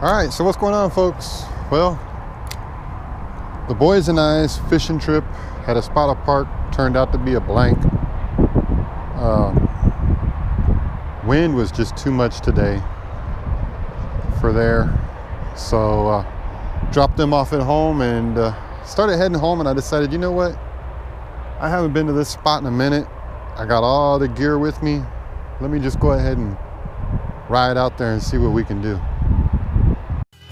All right, so what's going on, folks? Well, the boys and I's fishing trip at a spot of park turned out to be a blank. Wind was just too much today for there, so dropped them off at home and started heading home. And I decided, you know what, I haven't been to this spot in a minute. I got all the gear with me. Let me just go ahead and ride out there and see what we can do.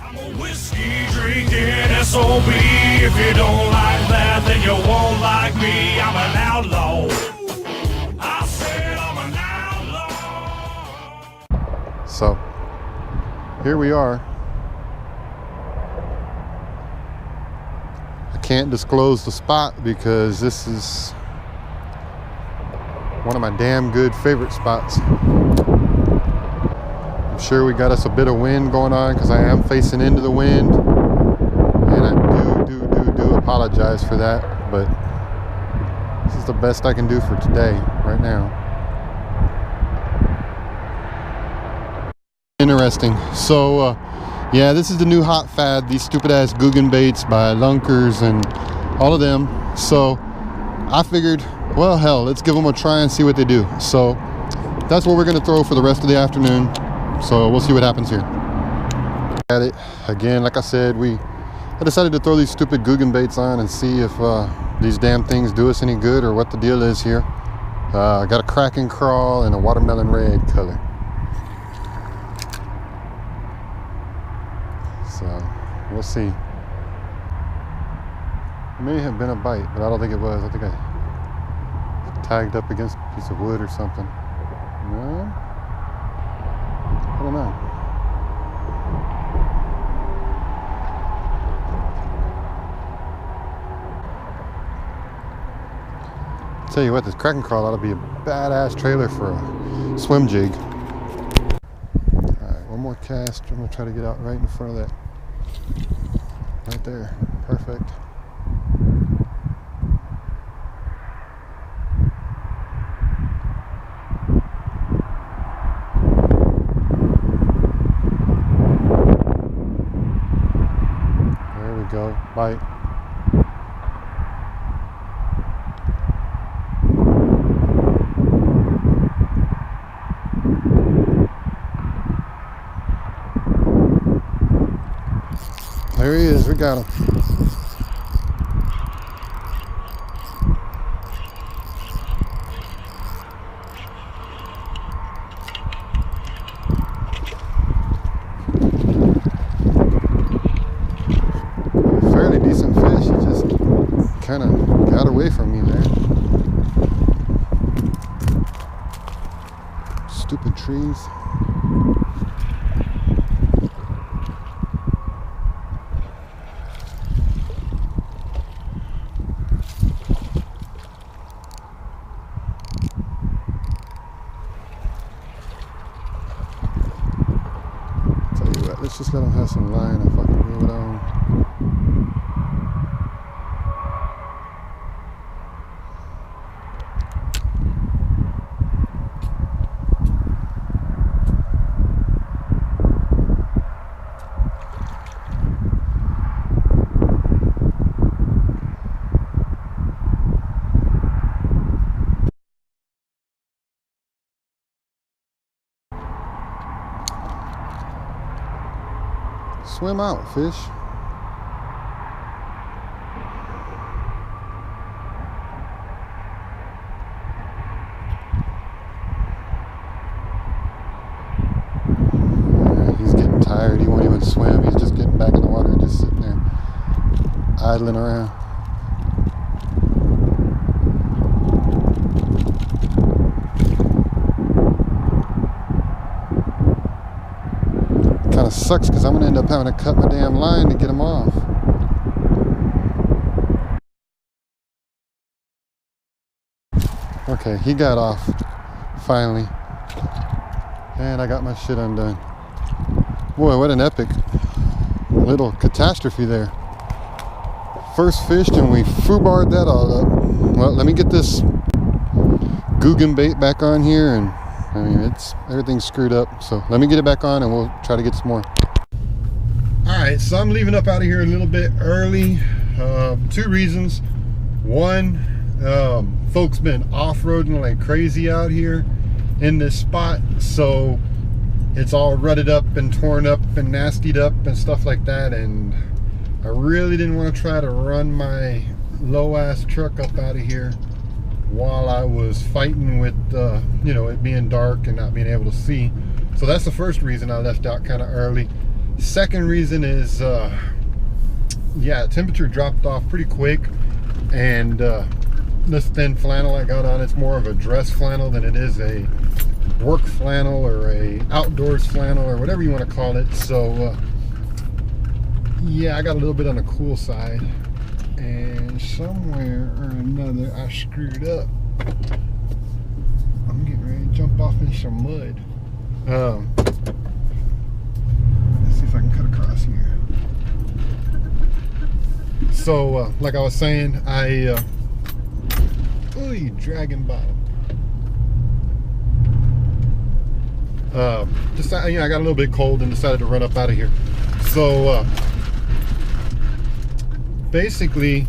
I'm a whiskey drinking SOB. If you don't like that, then you won't like me. I'm an outlaw. I said I'm an outlaw. So here we are. I can't disclose the spot because this is one of my damn good favorite spots. I'm sure we got us a bit of wind going on because I am facing into the wind, and I do apologize for that, but this is the best I can do for today, right now. Interesting. So yeah, this is the new hot fad, these stupid ass Googan Baits by Lunkers and all of them. So I figured, well, hell, let's give them a try and see what they do. So that's what we're going to throw for the rest of the afternoon. So we'll see what happens here. At it again, like I said, I decided to throw these stupid Googan Baits on and see if these damn things do us any good or what the deal is here. I got a Kraken crawl in a watermelon red color. So we'll see. It may have been a bite, but I don't think it was. I think I tagged up against a piece of wood or something. No? I don't know. Tell you what, this Kraken crawl ought to be a badass trailer for a swim jig. Alright, one more cast. I'm going to try to get out right in front of that. Right there. Perfect. Go, bite. There he is, we got him. Decent fish, he just kind of got away from me there. Stupid trees. Tell you what, let's just let him have some line if I can reel it on. Swim out, fish. Yeah, he's getting tired. He won't even swim. He's just getting back in the water and just sitting there idling around. Kind of sucks because I'm going to end up having to cut my damn line to get him off. Okay, he got off finally. And I got my shit undone. Boy, what an epic little catastrophe there. First fished and we foobarred that all up. Well, let me get this Googan bait back on here, and I mean, everything's screwed up. So let me get it back on and we'll try to get some more. All right, so I'm leaving up out of here a little bit early. 2 reasons. One, folks been off-roading like crazy out here in this spot, so it's all rutted up and torn up and nastied up and stuff like that, and I really didn't want to try to run my low-ass truck up out of here while I was fighting with you know, it being dark and not being able to see. So that's the first reason I left out kind of early. Second reason is yeah, temperature dropped off pretty quick, and this thin flannel I got on, it's more of a dress flannel than it is a work flannel or a outdoors flannel or whatever you want to call it. So yeah, I got a little bit on the cool side, and somewhere or another I screwed up. I'm getting ready to jump off in some mud. Let's see if I can cut across here. So like I was saying, ooh, dragon bottom. Decided, you know, I got a little bit cold and decided to run up out of here. So basically,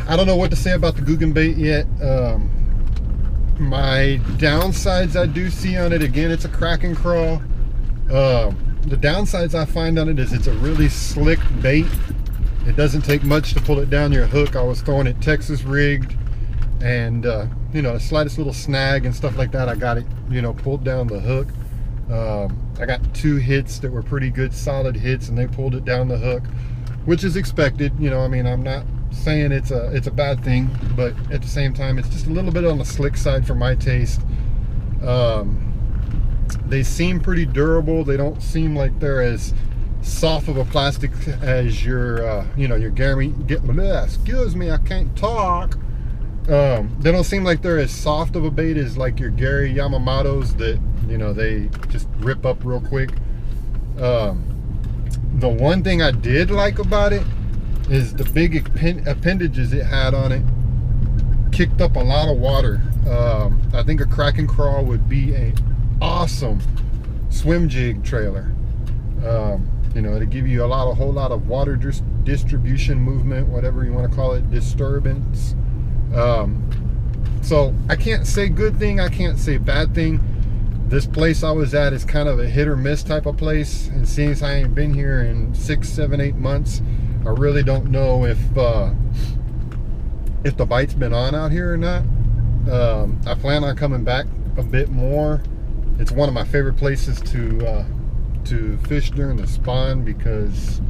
I don't know what to say about the Googan bait yet. My downsides I do see on it, again, it's a crack and crawl. The downsides I find on it is it's a really slick bait. It doesn't take much to pull it down your hook. I was throwing it Texas rigged, and you know, the slightest little snag and stuff like that, I got it, you know, pulled down the hook. I got 2 hits that were pretty good solid hits, and they pulled it down the hook, which is expected. You know, I mean, I'm not saying it's a bad thing, but at the same time, it's just a little bit on the slick side for my taste. They seem pretty durable. They don't seem like they're as soft of a plastic as your you know, your excuse me, I can't talk. They don't seem like they're as soft of a bait as like your Gary Yamamoto's that, you know, they just rip up real quick. The one thing I did like about it is the big appendages it had on it kicked up a lot of water. I think a crack and crawl would be a awesome swim jig trailer. You know, to give you a whole lot of water distribution, movement, whatever you want to call it, disturbance. So I can't say good thing, I can't say bad thing. This place I was at is kind of a hit or miss type of place, and seeing as I ain't been here in 6, 7, 8 months, I really don't know if the bite's been on out here or not. I plan on coming back a bit more. It's one of my favorite places to fish during the spawn because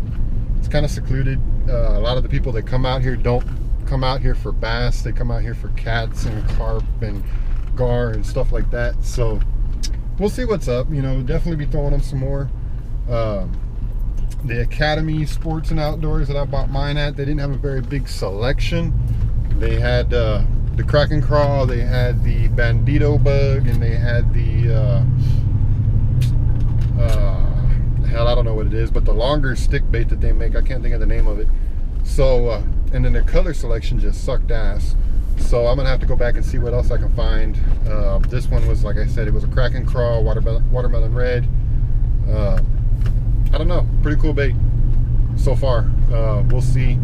it's kind of secluded. A lot of the people that come out here don't come out here for bass. They come out here for cats and carp and gar and stuff like that. So we'll see what's up. You know, definitely be throwing them some more. The Academy Sports and Outdoors that I bought mine at, they didn't have a very big selection. They had the crack and crawl, they had the bandito bug, and they had the hell, I don't know what it is, but the longer stick bait that they make, I can't think of the name of it. So and then their color selection just sucked ass. So I'm gonna have to go back and see what else I can find. This one was, like I said, it was a crack and crawl, watermelon red. I don't know, pretty cool bait so far. We'll see.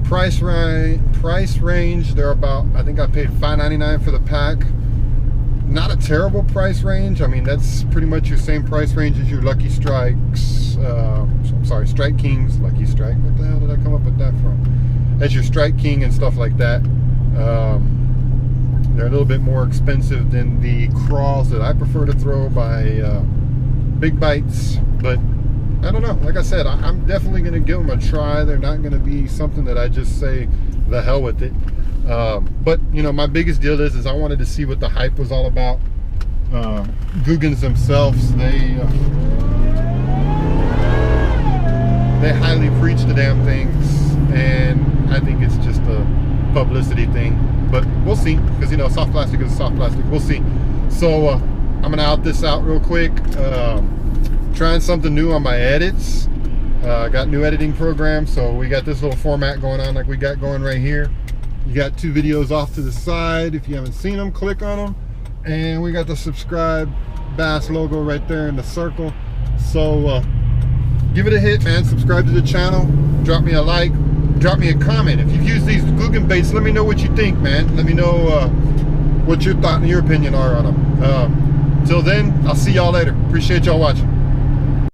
Price range, they're about, I think I paid $5.99 for the pack. Not a terrible price range. I mean, that's pretty much your same price range as your Lucky Strikes. I'm sorry, Strike Kings, Lucky Strike. What the hell did I come up with that from? As your Strike King and stuff like that. They're a little bit more expensive than the crawls that I prefer to throw by Big Bites, but I don't know. Like I said, I'm definitely going to give them a try. They're not going to be something that I just say the hell with it. But you know, my biggest deal is I wanted to see what the hype was all about. Googans themselves, they highly preach the damn things, and I think it's just a publicity thing. But we'll see, because you know, soft plastic is soft plastic. We'll see. So I'm gonna out this out real quick. Trying something new on my edits. Got new editing program, so we got this little format going on like we got going right here. You got 2 videos off to the side. If you haven't seen them, click on them. And we got the subscribe bass logo right there in the circle. So give it a hit, man. Subscribe to the channel. Drop me a like. Drop me a comment. If you've used these Googan Baits, let me know what you think, man. Let me know what your thought and your opinion are on them. Till then, I'll see y'all later. Appreciate y'all watching.